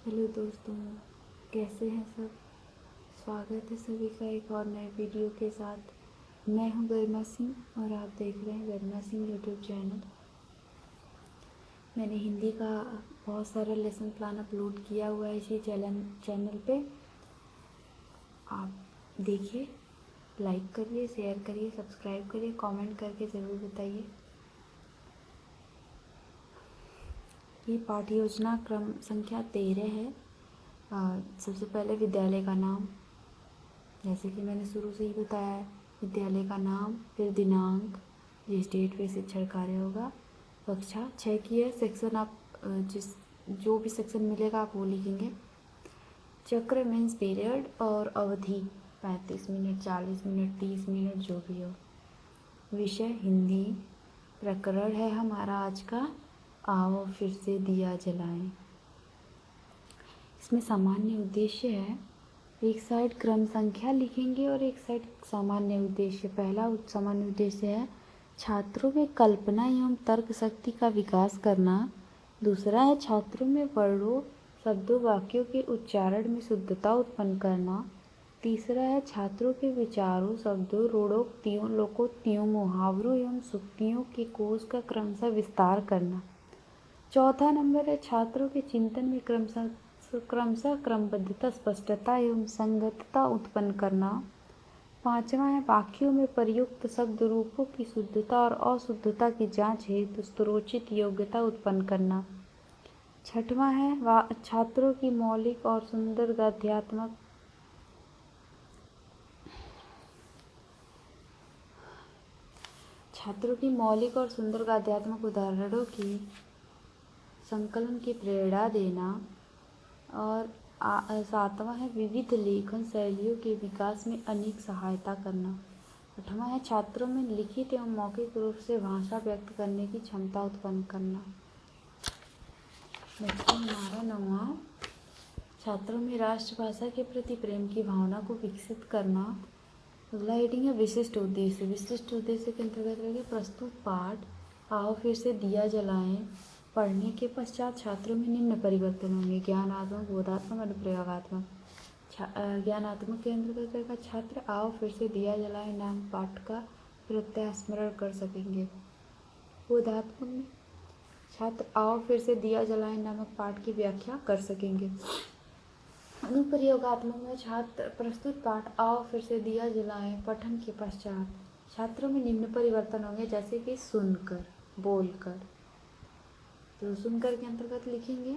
Hello दोस्तों, कैसे हैं सब। स्वागत है सभी का एक और नए वीडियो के साथ। मैं हूं गरिमा सिंह और आप देख रहे हैं गरिमा सिंह यूट्यूब चैनल। मैंने हिंदी का बहुत सारा लेसन प्लान अपलोड किया हुआ है इसी चैनल पे। आप देखिए, लाइक करिए, शेयर करिए, सब्सक्राइब करिए, कमेंट करके ज़रूर बताइए। ये पाठ्य योजना क्रम संख्या 13 है। सबसे पहले विद्यालय का नाम, जैसे कि मैंने शुरू से ही बताया है, विद्यालय का नाम, फिर दिनांक जिस डेट पे शिक्षण कार्य होगा, कक्षा 6 की है। सेक्शन आप जो भी सेक्शन मिलेगा आप वो लिखेंगे। चक्र मीन्स पीरियड और अवधि 35 मिनट, 40 मिनट, 30 मिनट, जो भी हो। विषय हिंदी। प्रकरण है हमारा आज का आओ फिर से दिया जलाएं। इसमें सामान्य उद्देश्य है, एक साइड क्रम संख्या लिखेंगे और एक साइड सामान्य उद्देश्य। पहला सामान्य उद्देश्य है छात्रों में कल्पना एवं तर्क शक्ति का विकास करना। दूसरा है छात्रों में वर्णों, शब्दों, वाक्यों के उच्चारण में शुद्धता उत्पन्न करना। तीसरा है छात्रों के विचारों, शब्दों, रूढ़ोक्तियों, लोकोक्तियों, मुहावरों एवं सूक्तियों के कोश का क्रमशः विस्तार करना। चौथा नंबर है छात्रों के चिंतन में क्रमशः क्रमबद्धता, स्पष्टता एवं संगतता उत्पन्न करना। पांचवा है वाक्यों में प्रयुक्त शब्द रूपों की शुद्धता और अशुद्धता की जांच हेतु स्तरोचित योग्यता उत्पन्न करना। छठवां है छात्रों की मौलिक और सुंदर गद्यात्मक उदाहरणों की संकलन की प्रेरणा देना। और सातवां है विविध लेखन शैलियों के विकास में अनेक सहायता करना। आठवां है छात्रों में लिखित एवं मौखिक रूप से भाषा व्यक्त करने की क्षमता उत्पन्न करना। नेक्स्ट हमारा नौवां, छात्रों में राष्ट्रभाषा के प्रति प्रेम की भावना को विकसित करना। अगला हेडिंग है विशिष्ट उद्देश्य। विशिष्ट उद्देश्य के अंतर्गत रहेगा प्रस्तुत पाठ आओ फिर से दिया जलाएं पढ़ने के पश्चात छात्रों में निम्न परिवर्तन होंगे: ज्ञानात्मक, बोधात्मक, अनुप्रयोगात्मक। ज्ञानात्मक के अंतर्गत रहेगा छात्र आओ फिर से दिया जलाएं नाम पाठ का प्रत्यास्मरण कर सकेंगे। बोधात्मक में छात्र आओ फिर से दिया जलाएं नामक पाठ की व्याख्या कर सकेंगे। अनुप्रयोगात्मक में छात्र प्रस्तुत पाठ आओ फिर से दिया जलाएं पठन के पश्चात छात्रों में निम्न परिवर्तन होंगे, जैसे कि सुनकर, बोलकर। तो सुनकर के अंतर्गत लिखेंगे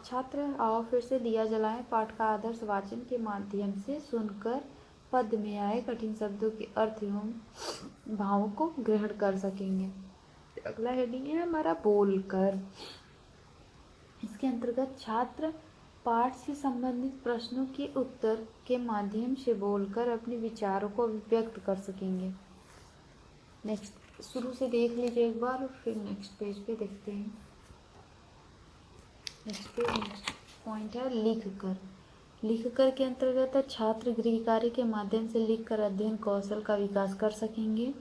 छात्र आओ फिर से दिया जलाएं पाठ का आदर्श वाचन के माध्यम से सुनकर पद में आए कठिन शब्दों के अर्थ एवं भावों को ग्रहण कर सकेंगे। अगला हेडिंग है हमारा बोलकर। इसके अंतर्गत छात्र पाठ से संबंधित प्रश्नों के उत्तर के माध्यम से बोलकर अपने विचारों को अभिव्यक्त कर सकेंगे। नेक्स्ट शुरू से देख लीजिए एक बार और फिर नेक्स्ट पेज पे देखते हैं। नेक्स्ट पॉइंट है लिख कर। लिख कर के अंतर्गत छात्र गृह कार्य के माध्यम से लिखकर अध्ययन कौशल का विकास कर सकेंगे।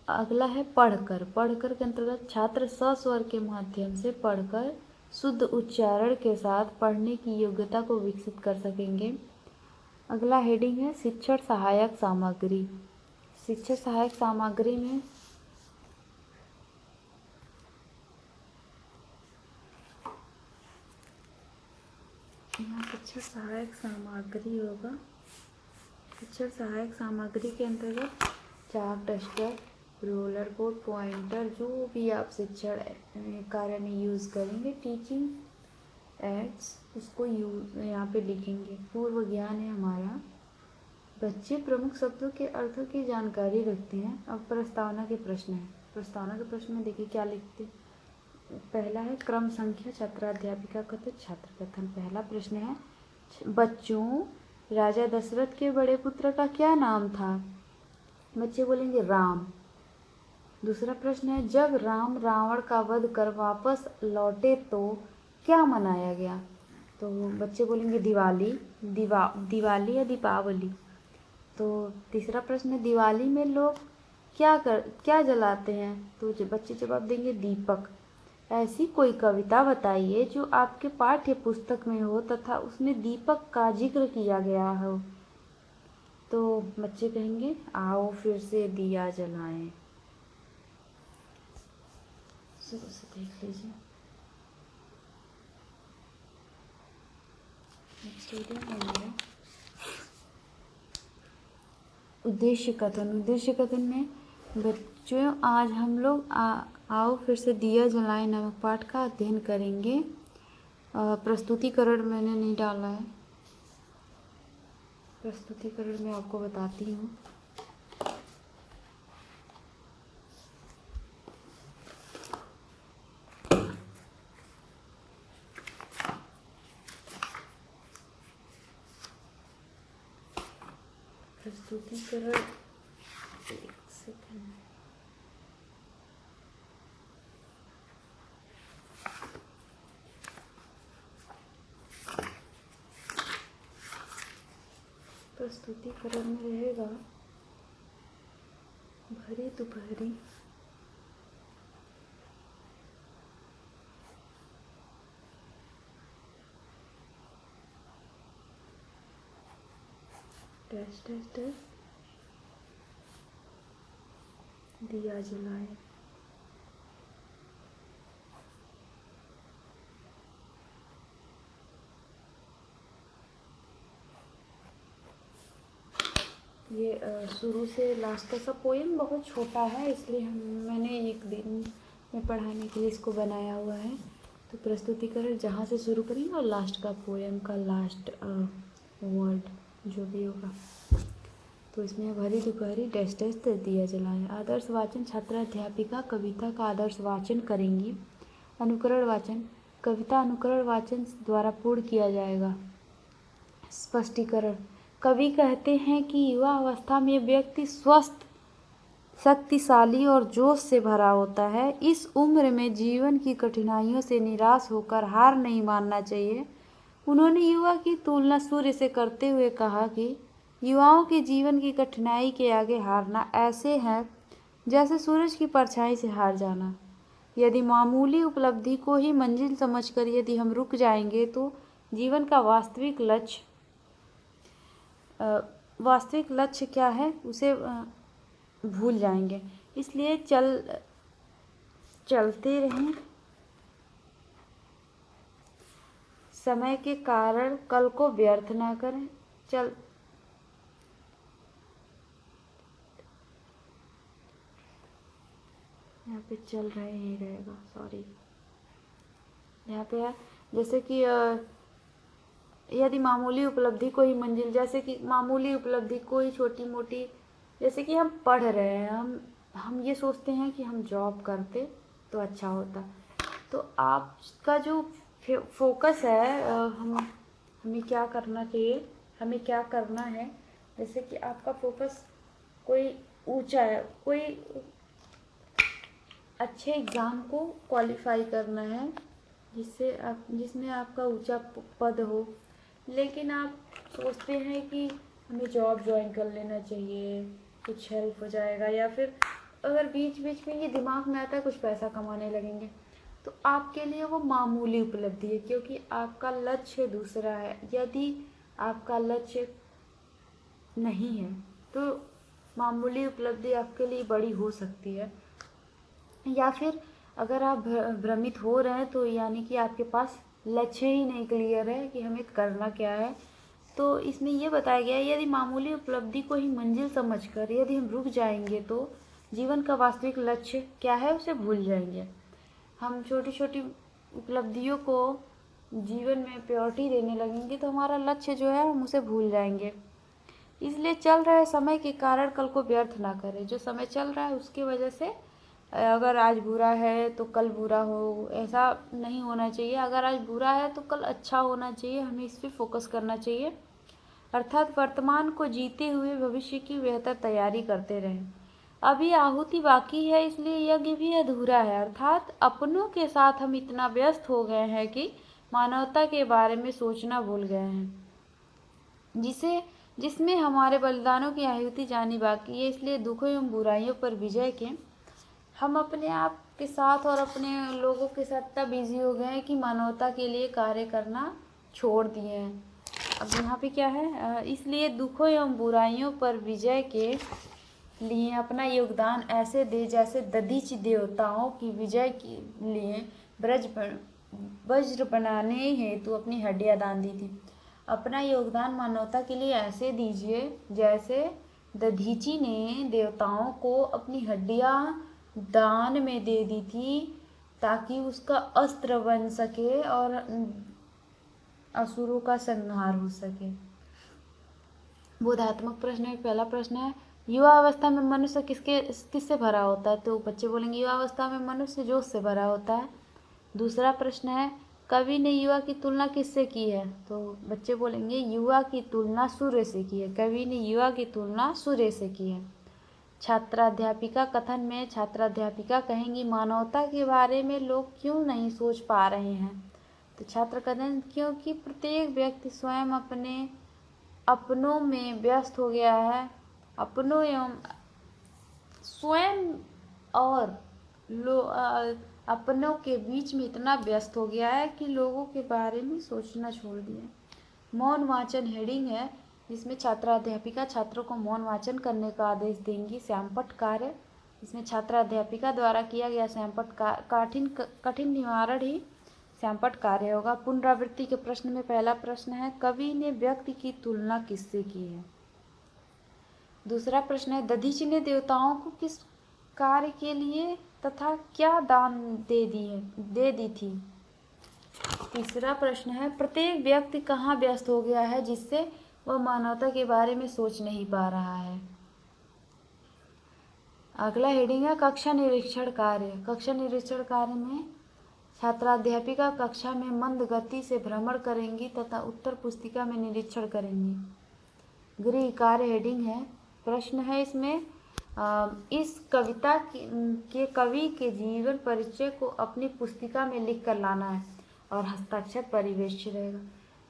अगला है पढ़कर। पढ़कर के अंतर्गत छात्र सस्वर के माध्यम से पढ़कर शुद्ध उच्चारण के साथ पढ़ने की योग्यता को विकसित कर सकेंगे। अगला हेडिंग है शिक्षण सहायक सामग्री। शिक्षण सहायक सामग्री में यहाँ शिक्षण सहायक सामग्री होगा। शिक्षण सहायक सामग्री के अंतर्गत चाक, डस्टर, रोलर बोर्ड, पॉइंटर, जो भी आप शिक्षण कार्य में यूज़ करेंगे, टीचिंग एड्स, उसको यहाँ पे लिखेंगे। पूर्व ज्ञान है हमारा। बच्चे प्रमुख शब्दों के अर्थों की जानकारी रखते हैं। अब प्रस्तावना के प्रश्न है। प्रस्तावना के प्रश्न में देखिए क्या लिखते हैं। पहला है क्रम संख्या, छात्राध्यापिका कथित छात्र कथन। पहला प्रश्न है बच्चों राजा दशरथ के बड़े पुत्र का क्या नाम था? बच्चे बोलेंगे राम। दूसरा प्रश्न है जब राम रावण का वध कर वापस लौटे तो क्या मनाया गया? तो बच्चे बोलेंगे दिवाली, दिवाली या दीपावली। तो तीसरा प्रश्न है दिवाली में लोग क्या जलाते हैं? तो बच्चे जवाब देंगे दीपक। ऐसी कोई कविता बताइए जो आपके पाठ्य पुस्तक में हो तथा उसमें दीपक का जिक्र किया गया हो। तो बच्चे कहेंगे आओ फिर से दिया जलाएं। शुरू से देख लीजिए। उद्देश्य कथन में बच्चों आज हम लोग आओ फिर से दिया जलाएं नामक पाठ का अध्ययन करेंगे। प्रस्तुतिकरण मैंने नहीं डाला है, प्रस्तुतिकरण मैं आपको बताती हूँ। प्रस्तुतिकरण एक सेकंड। प्रस्तुतिकरण में रहेगा भरी दोपहरी डैश डैश डैश दिया जलाए। ये शुरू से लास्ट तक का पोएम बहुत छोटा है, इसलिए मैंने एक दिन में पढ़ाने के लिए इसको बनाया हुआ है। तो प्रस्तुतिकरण जहाँ से शुरू करेंगे और लास्ट का पोएम का लास्ट वर्ड जो भी होगा। तो इसमें भरी दोपहरी डैश डैश दिया जलाएं। आदर्श वाचन छात्रा अध्यापिका कविता का आदर्श वाचन करेंगी। अनुकरण वाचन कविता अनुकरण वाचन द्वारा पूर्ण किया जाएगा। स्पष्टीकरण कवि कहते हैं कि युवा अवस्था में व्यक्ति स्वस्थ, शक्तिशाली और जोश से भरा होता है। इस उम्र में जीवन की कठिनाइयों से निराश होकर हार नहीं मानना चाहिए। उन्होंने युवा की तुलना सूर्य से करते हुए कहा कि युवाओं के जीवन की कठिनाई के आगे हारना ऐसे है जैसे सूरज की परछाई से हार जाना। यदि मामूली उपलब्धि को ही मंजिल समझकर यदि हम रुक जाएंगे तो जीवन का वास्तविक लक्ष्य क्या है उसे भूल जाएंगे। इसलिए चलते रहें। समय के कारण कल को व्यर्थ ना करें। यहाँ पे चल रहे ही रहेगा, सॉरी। यहाँ पे है जैसे कि यदि मामूली उपलब्धि को ही मंजिल, जैसे कि मामूली उपलब्धि कोई छोटी मोटी, जैसे कि हम पढ़ रहे हैं, हम ये सोचते हैं कि हम जॉब करते तो अच्छा होता। तो आपका जो फोकस है हमें क्या करना चाहिए, हमें क्या करना है। जैसे कि आपका फोकस कोई ऊंचा है, कोई अच्छे एग्ज़ाम को क्वालिफाई करना है जिसमें आपका ऊंचा पद हो, लेकिन आप सोचते हैं कि हमें जॉब ज्वाइन कर लेना चाहिए, कुछ हेल्प हो जाएगा, या फिर अगर बीच बीच में ये दिमाग में आता है कुछ पैसा कमाने लगेंगे, तो आपके लिए वो मामूली उपलब्धि है, क्योंकि आपका लक्ष्य दूसरा है। यदि आपका लक्ष्य नहीं है तो मामूली उपलब्धि आपके लिए बड़ी हो सकती है। या फिर अगर आप भ्रमित हो रहे हैं तो यानी कि आपके पास लक्ष्य ही नहीं क्लियर है कि हमें करना क्या है। तो इसमें ये बताया गया है यदि मामूली उपलब्धि को ही मंजिल समझकर यदि हम रुक जाएंगे तो जीवन का वास्तविक लक्ष्य क्या है उसे भूल जाएंगे। हम छोटी छोटी उपलब्धियों को जीवन में प्रायोरिटी देने लगेंगे तो हमारा लक्ष्य जो है हम उसे भूल जाएंगे। इसलिए चल रहे समय के कारण कल को व्यर्थ ना करें। जो समय चल रहा है उसकी वजह से अगर आज बुरा है तो कल बुरा हो, ऐसा नहीं होना चाहिए। अगर आज बुरा है तो कल अच्छा होना चाहिए, हमें इस पर फोकस करना चाहिए। अर्थात वर्तमान को जीते हुए भविष्य की बेहतर तैयारी करते रहें। अभी आहुति बाकी है, इसलिए यज्ञ भी अधूरा है। अर्थात अपनों के साथ हम इतना व्यस्त हो गए हैं कि मानवता के बारे में सोचना भूल गए हैं, जिसमें हमारे बलिदानों की आहुति जानी बाकी है। इसलिए दुखों एवं बुराइयों पर विजय के हम अपने आप के साथ और अपने लोगों के साथ इतना बिजी हो गए हैं कि मानवता के लिए कार्य करना छोड़ दिए हैं। अब यहाँ पे क्या है, इसलिए दुखों एवं बुराइयों पर विजय के लिए अपना योगदान ऐसे दे जैसे दधीचि देवताओं की विजय के लिए वज्र बनाने हेतु अपनी हड्डियां दान दी थी। अपना योगदान मानवता के लिए ऐसे दीजिए जैसे दधीचि ने देवताओं को अपनी हड्डियां दान में दे दी थी, ताकि उसका अस्त्र बन सके और असुरों का संहार हो सके। बोधात्मक प्रश्न है। पहला प्रश्न है, युवा अवस्था में मनुष्य किससे भरा होता है? तो बच्चे बोलेंगे युवा अवस्था में मनुष्य जोश से भरा होता है। दूसरा प्रश्न है, कवि ने युवा की तुलना किससे की है? तो बच्चे बोलेंगे युवा की तुलना सूर्य से की है। कवि ने युवा की तुलना सूर्य से की है। छात्राध्यापिका कथन में छात्राध्यापिका कहेंगी मानवता के बारे में लोग क्यों नहीं सोच पा रहे हैं? तो छात्र कथन, क्योंकि प्रत्येक व्यक्ति स्वयं अपनों में व्यस्त हो गया है। अपनों एवं स्वयं और अपनों के बीच में इतना व्यस्त हो गया है कि लोगों के बारे में सोचना छोड़ दिया। मौन वाचन हेडिंग है, जिसमें छात्राध्यापिका छात्रों को मौन वाचन करने का आदेश देंगी। श्यामपट्ट कार्य, इसमें छात्राध्यापिका द्वारा किया गया श्यामपट्ट कठिन निवारण ही श्यामपट्ट कार्य होगा। पुनरावृत्ति के प्रश्न में पहला प्रश्न है, कवि ने व्यक्ति की तुलना किससे की है? दूसरा प्रश्न है, दधीचि ने देवताओं को किस कार्य के लिए तथा क्या दान दे दी थी? तीसरा प्रश्न है, प्रत्येक व्यक्ति कहाँ व्यस्त हो गया है जिससे वह मानवता के बारे में सोच नहीं पा रहा है? अगला हेडिंग है कक्षा निरीक्षण कार्य। कक्षा निरीक्षण कार्य में छात्राध्यापिका कक्षा में मंद गति से भ्रमण करेंगी तथा उत्तर पुस्तिका में निरीक्षण करेंगी। गृह कार्य हेडिंग है। प्रश्न है इसमें, इस कविता के कवि के जीवन परिचय को अपनी पुस्तिका में लिख कर लाना है और हस्ताक्षर परिवेश रहेगा।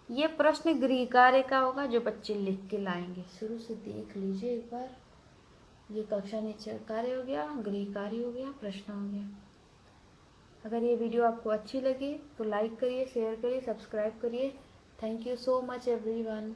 ये प्रश्न गृह कार्य का होगा जो बच्चे लिख के लाएंगे। शुरू से देख लीजिए एक बार। ये कक्षा निरीक्षण कार्य हो गया, गृह कार्य हो गया, प्रश्न हो गया। अगर ये वीडियो आपको अच्छी लगी तो लाइक करिए, शेयर करिए, सब्सक्राइब करिए। Thank you so much everyone.